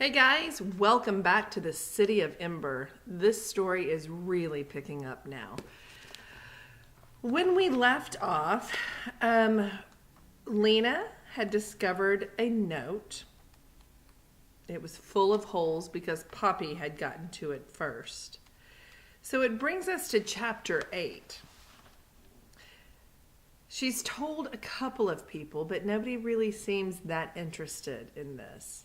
Hey guys, welcome back to the city of Ember. This story is really picking up now. When we left off, Lena had discovered a note. It was full of holes because Poppy had gotten to it first. So it brings us to chapter 8. She's told a couple of people, but nobody really seems that interested in this.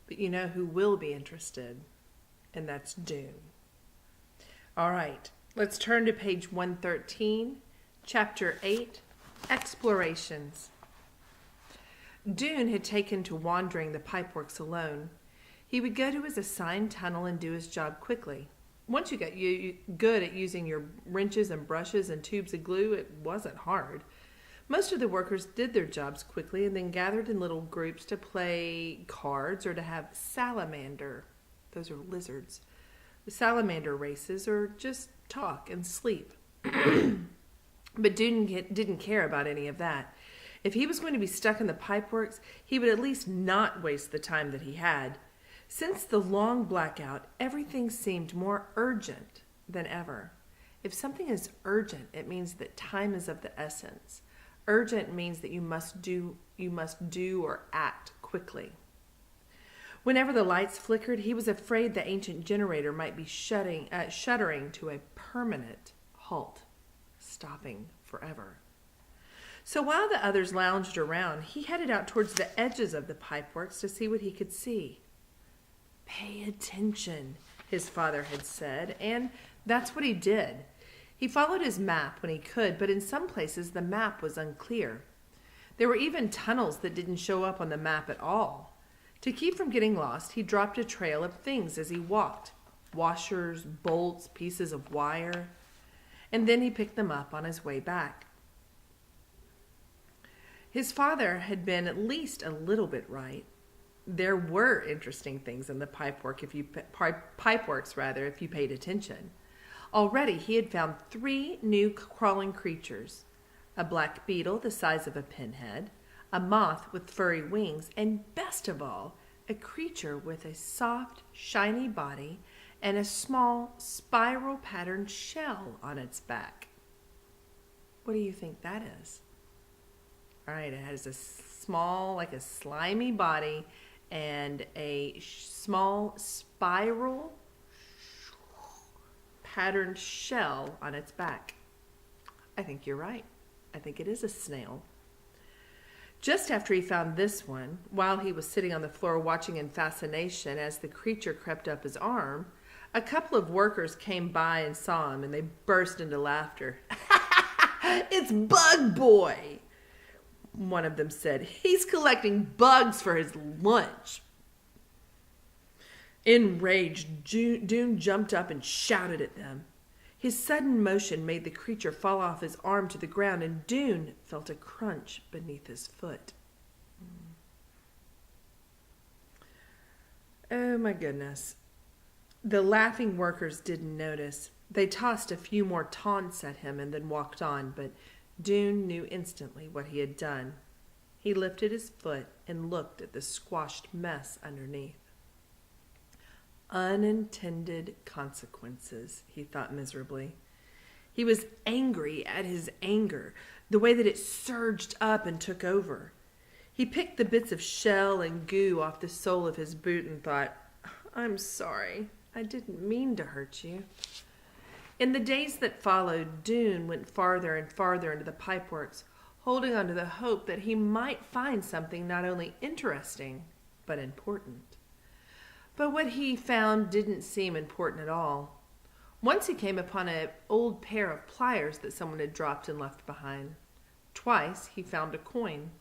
But you know who will be interested, and that's Dune. All right, let's turn to page 113, chapter 8, Explorations. Dune had taken to wandering the Pipeworks alone. He would go to his assigned tunnel and do his job quickly. Once you got good at using your wrenches and brushes and tubes of glue, it wasn't hard. Most of the workers did their jobs quickly and then gathered in little groups to play cards or to have salamander, those are lizards, salamander races, or just talk and sleep. But Dune didn't care about any of that. If he was going to be stuck in the Pipeworks, he would at least not waste the time that he had. Since the long blackout, everything seemed more urgent than ever. If something is urgent, it means that time is of the essence. Urgent means that you must do or act quickly. Whenever the lights flickered, he was afraid the ancient generator might be shuddering to a permanent halt, stopping forever. So while the others lounged around, he headed out towards the edges of the Pipeworks to see what he could see. Pay attention, his father had said, and that's what he did. He followed his map when he could, but in some places the map was unclear. There were even tunnels that didn't show up on the map at all. To keep from getting lost, he dropped a trail of things as he walked. Washers, bolts, pieces of wire. And then he picked them up on his way back. His father had been at least a little bit right. There were interesting things in the Pipeworks if you paid attention. Already he had found 3 new crawling creatures, a black beetle the size of a pinhead, a moth with furry wings, and best of all, a creature with a soft, shiny body and a small, spiral-patterned shell on its back. What do you think that is? All right, it has a small, like a slimy body and a small spiral patterned shell on its back. I think you're right. I think it is a snail. Just after he found this one, while he was sitting on the floor watching in fascination as the creature crept up his arm, a couple of workers came by and saw him, and they burst into laughter. "It's Bug Boy," one of them said. "He's collecting bugs for his lunch." Enraged, Dune jumped up and shouted at them. His sudden motion made the creature fall off his arm to the ground, and Dune felt a crunch beneath his foot. Oh my goodness. The laughing workers didn't notice. They tossed a few more taunts at him and then walked on, but Dune knew instantly what he had done. He lifted his foot and looked at the squashed mess underneath. Unintended consequences, he thought miserably. He was angry at his anger, the way that it surged up and took over. He picked the bits of shell and goo off the sole of his boot and thought, "I'm sorry. I didn't mean to hurt you." In the days that followed, Dune went farther and farther into the Pipeworks, holding on to the hope that he might find something not only interesting, but important. But what he found didn't seem important at all. Once he came upon an old pair of pliers that someone had dropped and left behind. Twice he found a coin.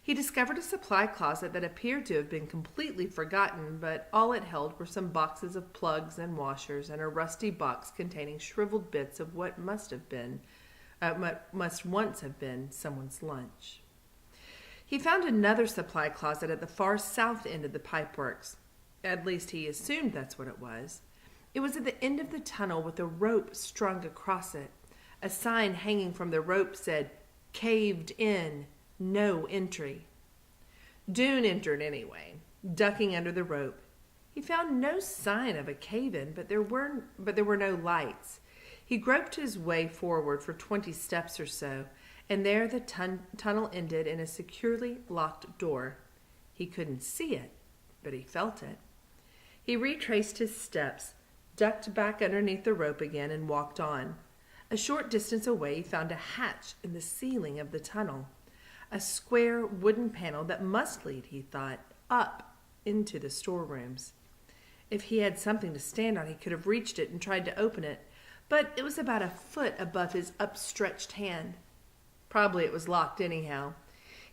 He discovered a supply closet that appeared to have been completely forgotten, but all it held were some boxes of plugs and washers and a rusty box containing shriveled bits of what must once have been someone's lunch. He found another supply closet at the far south end of the Pipeworks. At least he assumed that's what it was. It was at the end of the tunnel with a rope strung across it. A sign hanging from the rope said, "Caved in, no entry." Dune entered anyway, ducking under the rope, He found no sign of a cave-in, but there were no lights. He groped his way forward for 20 steps or so, and there the tunnel ended in a securely locked door. He couldn't see it, but he felt it. He retraced his steps, ducked back underneath the rope again, and walked on. A short distance away, he found a hatch in the ceiling of the tunnel, a square wooden panel that must lead, he thought, up into the storerooms. If he had something to stand on, he could have reached it and tried to open it, but it was about a foot above his upstretched hand. Probably it was locked anyhow.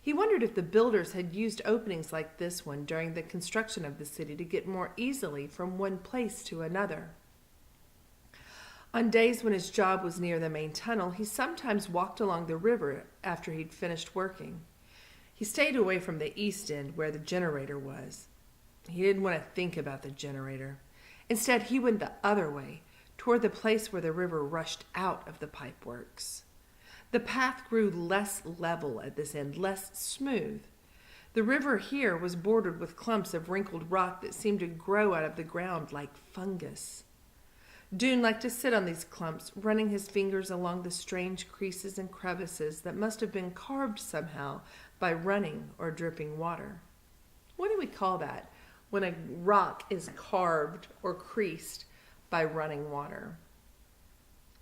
He wondered if the builders had used openings like this one during the construction of the city to get more easily from one place to another. On days when his job was near the main tunnel, he sometimes walked along the river after he'd finished working. He stayed away from the east end where the generator was. He didn't want to think about the generator. Instead, he went the other way, toward the place where the river rushed out of the Pipeworks. The path grew less level at this end, less smooth. The river here was bordered with clumps of wrinkled rock that seemed to grow out of the ground like fungus. Dune liked to sit on these clumps, running his fingers along the strange creases and crevices that must have been carved somehow by running or dripping water. What do we call that when a rock is carved or creased by running water?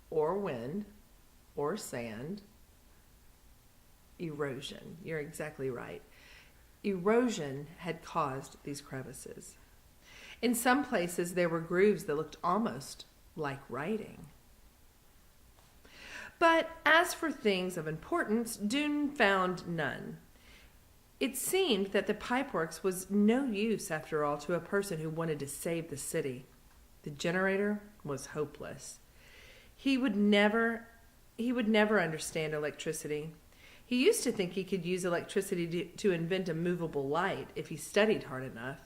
Or wind, or sand. Erosion. You're exactly right. Erosion had caused these crevices. In some places, there were grooves that looked almost like writing. But as for things of importance, Dune found none. It seemed that the Pipeworks was no use, after all, to a person who wanted to save the city. The generator was hopeless. He would never understand electricity. He used to think he could use electricity to invent a movable light if he studied hard enough.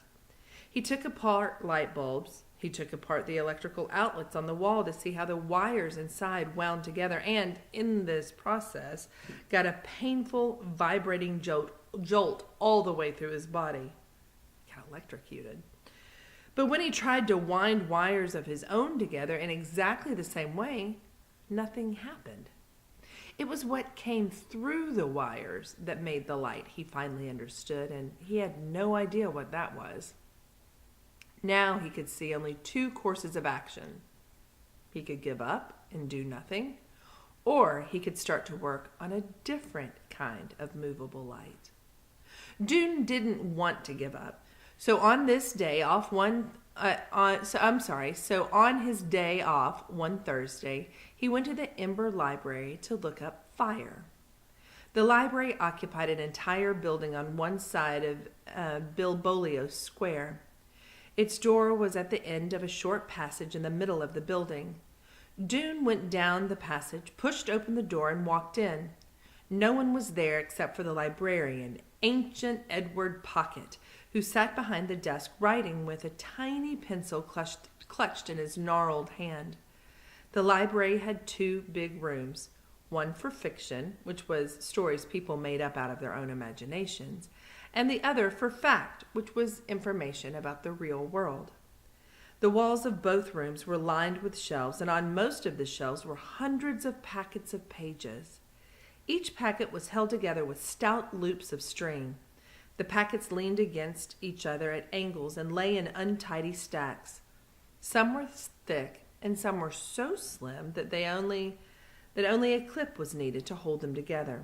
He took apart light bulbs. He took apart the electrical outlets on the wall to see how the wires inside wound together, and in this process got a painful vibrating jolt all the way through his body. Got electrocuted. But when he tried to wind wires of his own together in exactly the same way, nothing happened. It was what came through the wires that made the light, he finally understood, and he had no idea what that was. Now he could see only two courses of action. He could give up and do nothing, or he could start to work on a different kind of movable light. Dune didn't want to give up. So on his day off one Thursday, he went to the Ember library to look up fire. The library occupied an entire building on one side of Bilbolio Square. Its door was at the end of a short passage in the middle of the building. Dune went down the passage, pushed open the door, and walked in. No one was there except for the librarian, ancient Edward Pocket, who sat behind the desk writing with a tiny pencil clutched in his gnarled hand. The library had two big rooms, one for fiction, which was stories people made up out of their own imaginations, and the other for fact, which was information about the real world. The walls of both rooms were lined with shelves, and on most of the shelves were hundreds of packets of pages. Each packet was held together with stout loops of string. The packets leaned against each other at angles and lay in untidy stacks. Some were thick, and some were so slim that only a clip was needed to hold them together.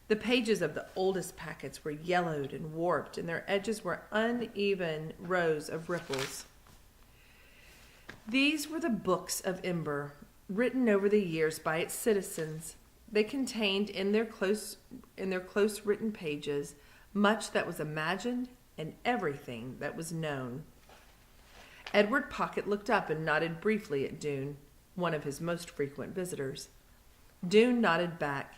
The pages of the oldest packets were yellowed and warped, and their edges were uneven rows of ripples. These were the books of Ember, written over the years by its citizens. They contained in their close written pages much that was imagined and everything that was known. Edward Pocket looked up and nodded briefly at Dune, one of his most frequent visitors. Dune nodded back.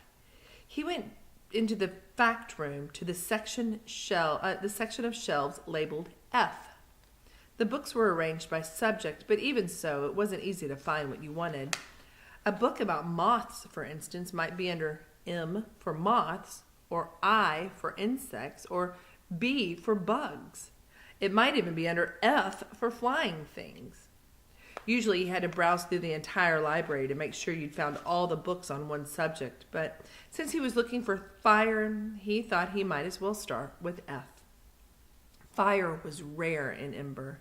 He went into the fact room to the section of shelves labeled F. The books were arranged by subject, but even so, it wasn't easy to find what you wanted. A book about moths, for instance, might be under M for moths, or I for insects, or B for bugs. It might even be under F for flying things. Usually you had to browse through the entire library to make sure you'd found all the books on one subject, but since he was looking for fire, he thought he might as well start with F. Fire was rare in Ember.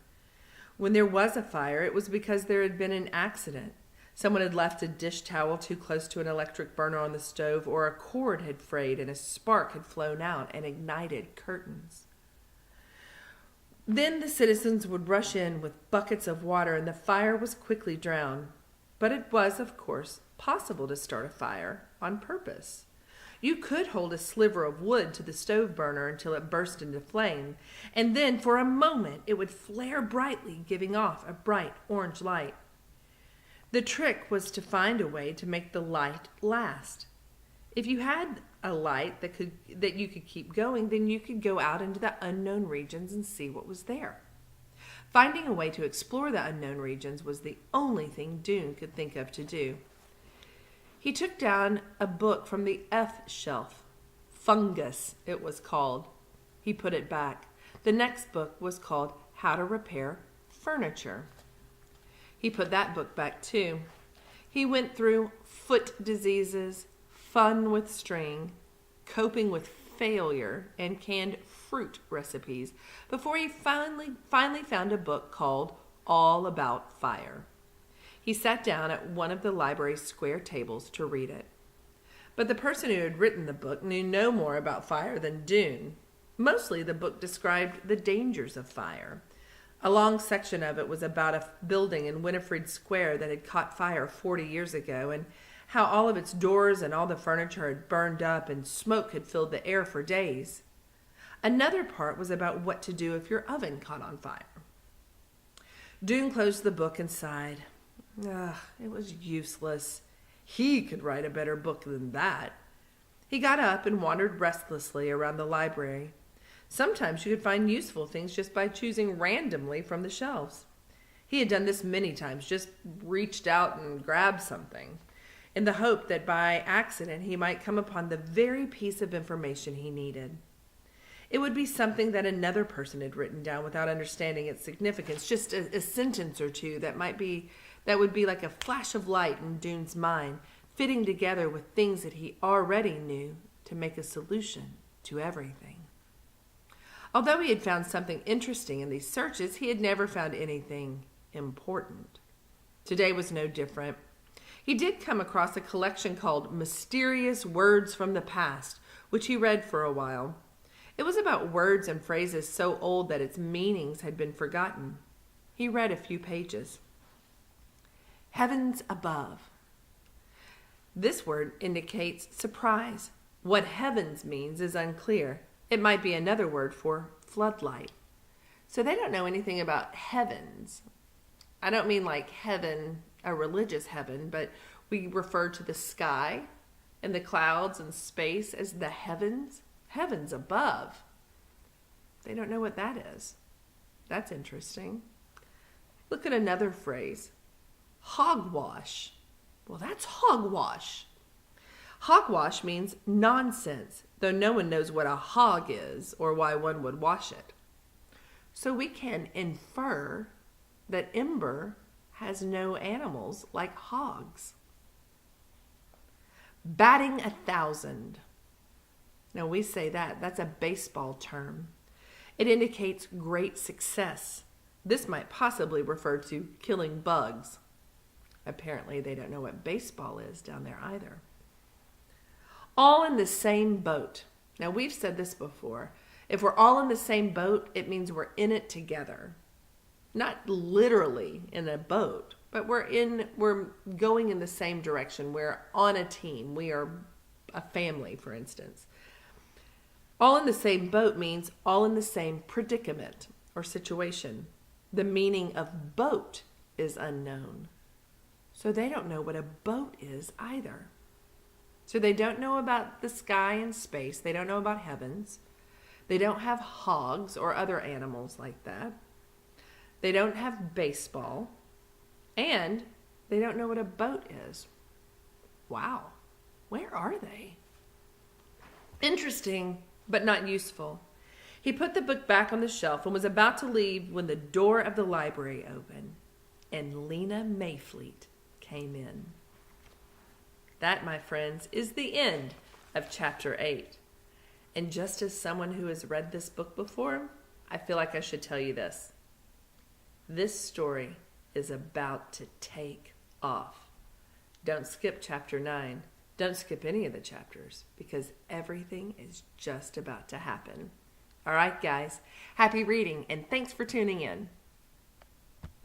When there was a fire, it was because there had been an accident. Someone had left a dish towel too close to an electric burner on the stove, or a cord had frayed and a spark had flown out and ignited curtains. Then the citizens would rush in with buckets of water and the fire was quickly drowned. But it was, of course, possible to start a fire on purpose. You could hold a sliver of wood to the stove burner until it burst into flame, and then for a moment it would flare brightly, giving off a bright orange light. The trick was to find a way to make the light last. If you had a light that you could keep going, then you could go out into the unknown regions and see what was there. Finding a way to explore the unknown regions was the only thing Dune could think of to do. He took down a book from the F shelf. Fungus, it was called. He put it back. The next book was called How to Repair Furniture. He put that book back too. He went through foot diseases, fun with string, coping with failure, and canned fruit recipes before he finally found a book called All About Fire. He sat down at one of the library's square tables to read it. But the person who had written the book knew no more about fire than Dune. Mostly the book described the dangers of fire. A long section of it was about a building in Winifred Square that had caught fire 40 years ago, and how all of its doors and all the furniture had burned up and smoke had filled the air for days. Another part was about what to do if your oven caught on fire. Dune closed the book and sighed. It was useless. He could write a better book than that. He got up and wandered restlessly around the library. Sometimes you could find useful things just by choosing randomly from the shelves. He had done this many times, just reached out and grabbed something, in the hope that by accident he might come upon the very piece of information he needed. It would be something that another person had written down without understanding its significance, just a sentence or two that would be like a flash of light in Dune's mind, fitting together with things that he already knew to make a solution to everything. Although he had found something interesting in these searches, he had never found anything important. Today was no different. He did come across a collection called Mysterious Words from the Past, which he read for a while. It was about words and phrases so old that its meanings had been forgotten. He read a few pages. Heavens above. This word indicates surprise. What heavens means is unclear. It might be another word for floodlight. So they don't know anything about heavens. I don't mean like heaven, a religious heaven, but we refer to the sky and the clouds and space as the heavens. Heavens above. They don't know what that is. That's interesting. Look at another phrase. Hogwash. Well, that's hogwash. Hogwash means nonsense, though no one knows what a hog is or why one would wash it. So we can infer that Ember has no animals like hogs. Batting 1,000. Now we say that's a baseball term. It indicates great success. This might possibly refer to killing bugs. Apparently they don't know what baseball is down there either. All in the same boat. Now we've said this before. If we're all in the same boat, it means we're in it together. Not literally in a boat, but we're going in the same direction. We're on a team. We are a family, for instance. All in the same boat means all in the same predicament or situation. The meaning of boat is unknown. So they don't know what a boat is either. So they don't know about the sky and space. They don't know about heavens. They don't have hogs or other animals like that. They don't have baseball. And they don't know what a boat is. Wow. Where are they? Interesting, but not useful. He put the book back on the shelf and was about to leave when the door of the library opened and Lena Mayfleet came in. That, my friends, is the end of chapter 8. And just as someone who has read this book before, I feel like I should tell you this. This story is about to take off. Don't skip chapter 9. Don't skip any of the chapters because everything is just about to happen. All right, guys. Happy reading and thanks for tuning in.